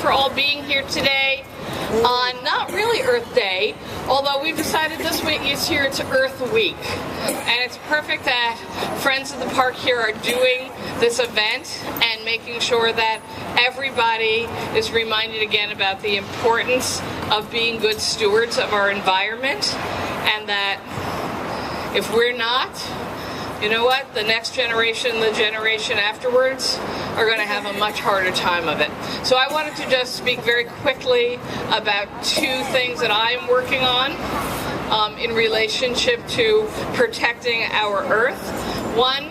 for all being here today on not really Earth Day, although we've decided this week this year it's Earth Week. And it's perfect that Friends of the Park here are doing this event and making sure that everybody is reminded again about the importance of being good stewards of our environment, and that if we're not, you know what, the next generation, the generation afterwards, are going to have a much harder time of it. So I wanted to just speak very quickly about two things that I am working on in relationship to protecting our Earth. One,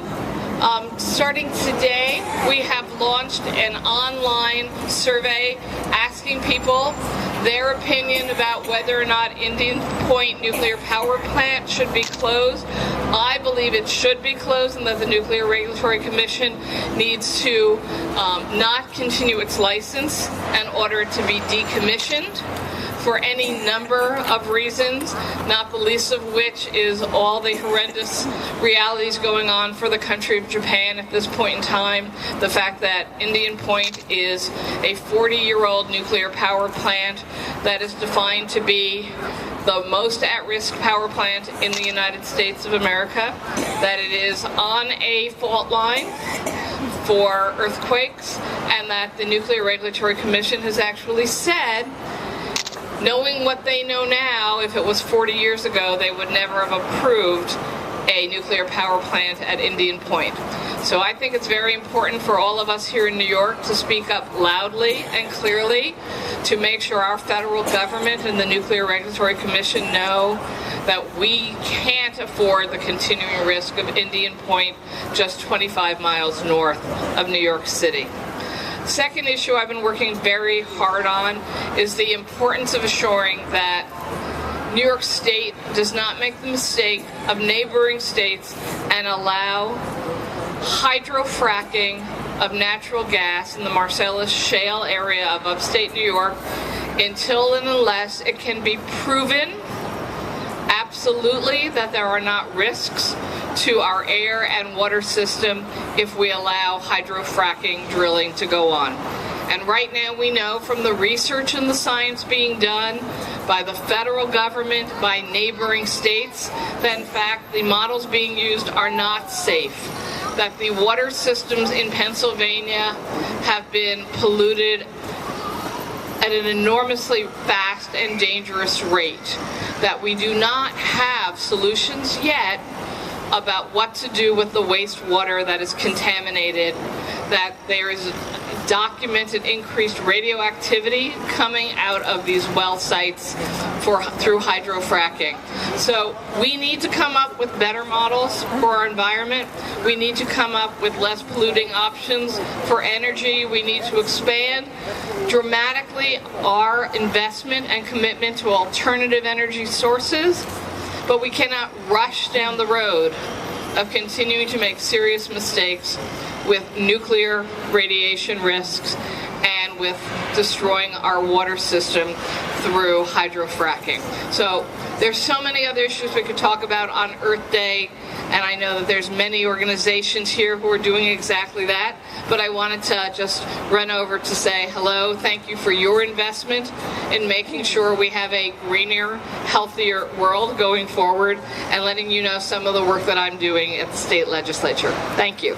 starting today, we have launched an online survey asking people their opinion about whether or not Indian Point nuclear power plant should be closed. I believe it should be closed, and that the Nuclear Regulatory Commission needs to not continue its license and order it to be decommissioned for any number of reasons, not the least of which is all the horrendous realities going on for the country of Japan at this point in time. The fact that Indian Point is a 40-year-old nuclear power plant that is defined to be the most at-risk power plant in the United States of America, that it is on a fault line for earthquakes, and that the Nuclear Regulatory Commission has actually said, knowing what they know now, if it was 40 years ago, they would never have approved a nuclear power plant at Indian Point. So I think it's very important for all of us here in New York to speak up loudly and clearly to make sure our federal government and the Nuclear Regulatory Commission know that we can't afford the continuing risk of Indian Point just 25 miles north of New York City. Second issue I've been working very hard on is the importance of assuring that New York State does not make the mistake of neighboring states and allow hydrofracking of natural gas in the Marcellus Shale area of upstate New York until and unless it can be proven absolutely that there are not risks to our air and water system if we allow hydrofracking drilling to go on. And right now we know from the research and the science being done by the federal government, by neighboring states, that in fact the models being used are not safe. That the water systems in Pennsylvania have been polluted at an enormously fast and dangerous rate. That we do not have solutions yet about what to do with the wastewater that is contaminated, that there is documented increased radioactivity coming out of these well sites through hydrofracking. So we need to come up with better models for our environment. We need to come up with less polluting options for energy. We need to expand dramatically our investment and commitment to alternative energy sources, but we cannot rush down the road of continuing to make serious mistakes with nuclear radiation risks and with destroying our water system through hydrofracking. So there's so many other issues we could talk about on Earth Day, and I know that there's many organizations here who are doing exactly that, but I wanted to just run over to say hello, thank you for your investment in making sure we have a greener, healthier world going forward, and letting you know some of the work that I'm doing at the state legislature. Thank you.